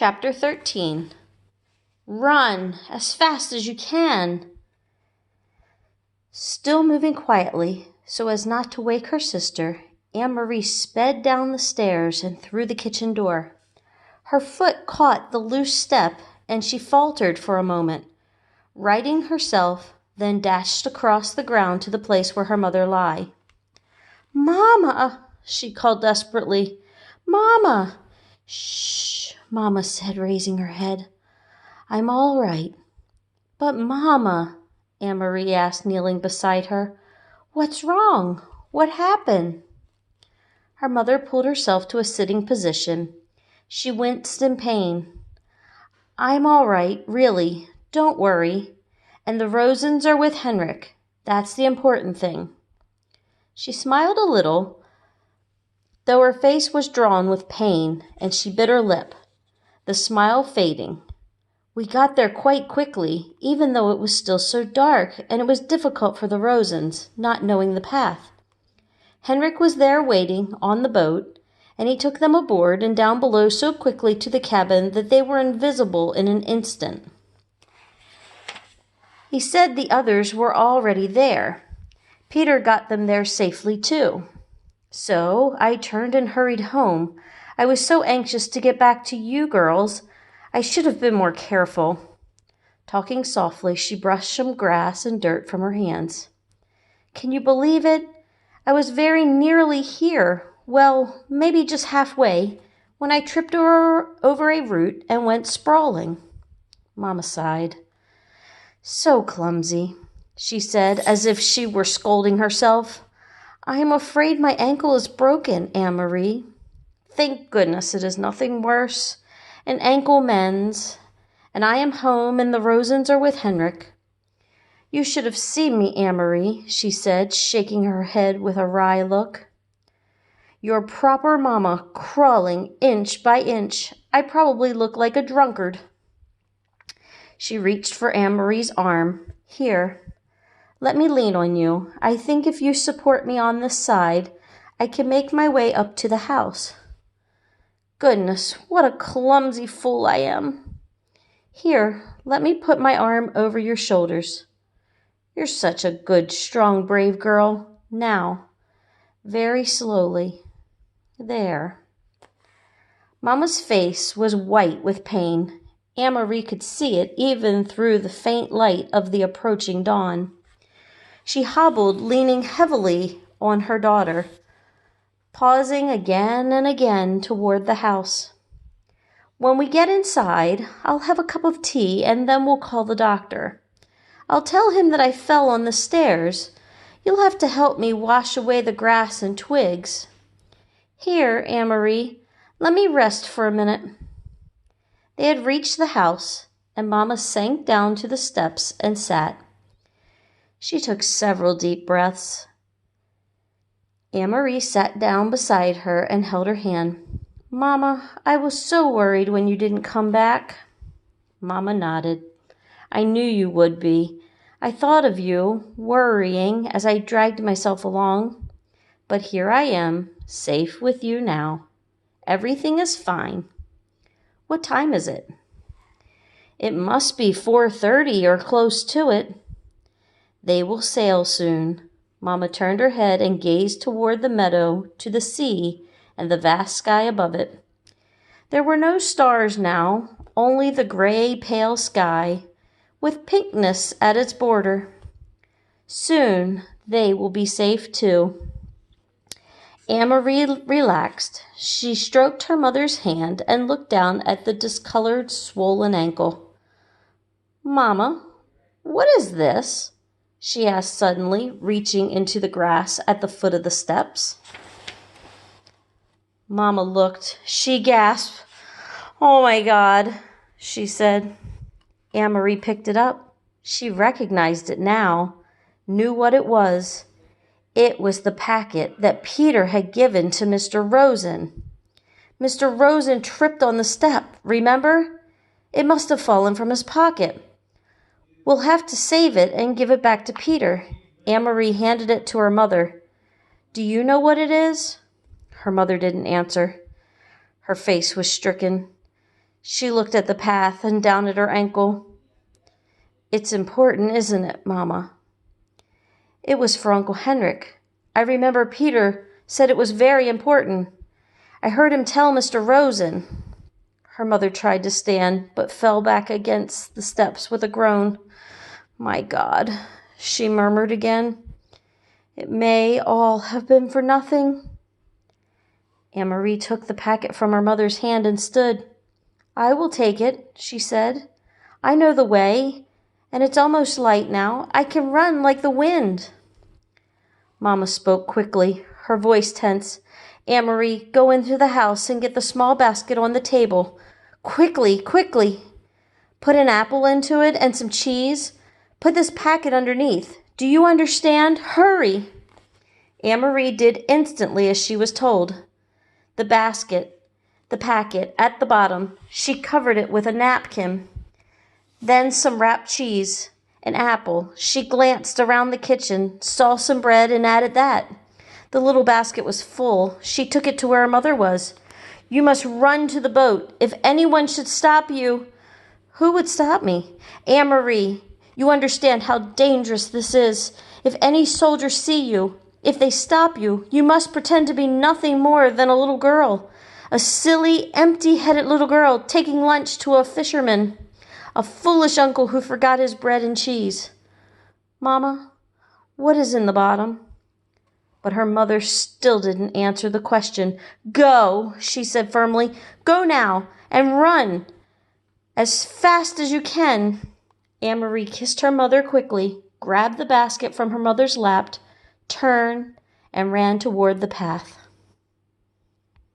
Chapter 13. Run as fast as you can. Still moving quietly, so as not to wake her sister, Anne-Marie sped down the stairs and through the kitchen door. Her foot caught the loose step, and she faltered for a moment, righting herself, then dashed across the ground to the place where her mother lay. "Mamma!" she called desperately. "Mamma!" "Shh!" Mamma said, raising her head. "I'm all right." "But, Mamma," Anne-Marie asked, kneeling beside her, "what's wrong? What happened?" Her mother pulled herself to a sitting position. She winced in pain. "I'm all right, really. Don't worry. And the Rosens are with Henrik. That's the important thing." She smiled a little, though her face was drawn with pain, and she bit her lip, the smile fading. "We got there quite quickly, even though it was still so dark, and it was difficult for the Rosens, not knowing the path. Henrik was there waiting on the boat, and he took them aboard and down below so quickly to the cabin that they were invisible in an instant. He said the others were already there. Peter got them there safely too. So I turned and hurried home. I was so anxious to get back to you girls. I should have been more careful." Talking softly, she brushed some grass and dirt from her hands. "Can you believe it? I was very nearly here, well, maybe just halfway, when I tripped over a root and went sprawling." Mama sighed. "So clumsy," she said, as if she were scolding herself. "I am afraid my ankle is broken, Anne-Marie." "Thank goodness it is nothing worse. An ankle mends, and I am home, and the Rosens are with Henrik." "You should have seen me, Anne-Marie," she said, shaking her head with a wry look. "Your proper mamma, crawling inch by inch. I probably look like a drunkard." She reached for Anne-Marie's arm. "Here, let me lean on you. I think if you support me on this side, I can make my way up to the house." "Goodness, what a clumsy fool I am." "Here, let me put my arm over your shoulders. You're such a good, strong, brave girl. Now, very slowly. There." Mama's face was white with pain. Anne-Marie could see it even through the faint light of the approaching dawn. She hobbled, leaning heavily on her daughter, pausing again and again toward the house. "When we get inside, I'll have a cup of tea, and then we'll call the doctor. I'll tell him that I fell on the stairs. You'll have to help me wash away the grass and twigs. Here, Anne-Marie, let me rest for a minute." They had reached the house, and Mama sank down to the steps and sat. She took several deep breaths. Anne-Marie sat down beside her and held her hand. "Mama, I was so worried when you didn't come back." Mama nodded. "I knew you would be. I thought of you, worrying as I dragged myself along. But here I am, safe with you now. Everything is fine. What time is it?" "It must be 4:30 or close to it." "They will sail soon." Mama turned her head and gazed toward the meadow, to the sea, and the vast sky above it. There were no stars now, only the gray, pale sky, with pinkness at its border. Soon they will be safe too. Anne-Marie relaxed. She stroked her mother's hand and looked down at the discolored, swollen ankle. "Mama, what is this?" she asked suddenly, reaching into the grass at the foot of the steps. Mama looked. She gasped. "Oh my God," she said. Anne-Marie picked it up. She recognized it now, knew what it was. It was the packet that Peter had given to Mr. Rosen. Mr. Rosen tripped on the step, remember? It must have fallen from his pocket. "We'll have to save it and give it back to Peter." Anne-Marie handed it to her mother. "Do you know what it is?" Her mother didn't answer. Her face was stricken. She looked at the path and down at her ankle. It's important, isn't it, Mama? It was for Uncle Henrik. I remember Peter said it was very important. I heard him tell Mr. Rosen. Her mother tried to stand, but fell back against the steps with a groan. My God, she murmured again. It may all have been for nothing. Anne-Marie took the packet from her mother's hand and stood. I will take it, she said. I know the way, and it's almost light now. I can run like the wind. Mama spoke quickly, her voice tense. Anne-Marie, go into the house and get the small basket on the table. Quickly, quickly. Put an apple into it and some cheese. Put this packet underneath. Do you understand? Hurry! Anne-Marie did instantly as she was told. The packet, at the bottom, she covered it with a napkin. Then some wrapped cheese, an apple. She glanced around the kitchen, saw some bread, and added that. The little basket was full. She took it to where her mother was. You must run to the boat. If anyone should stop you... Who would stop me? Anne-Marie, you understand how dangerous this is. If any soldiers see you, if they stop you, you must pretend to be nothing more than a little girl. A silly, empty-headed little girl taking lunch to a fisherman. A foolish uncle who forgot his bread and cheese. Mama, what is in the bottom? But her mother still didn't answer the question. Go, she said firmly. Go now and run as fast as you can. Anne-Marie kissed her mother quickly, grabbed the basket from her mother's lap, turned, and ran toward the path.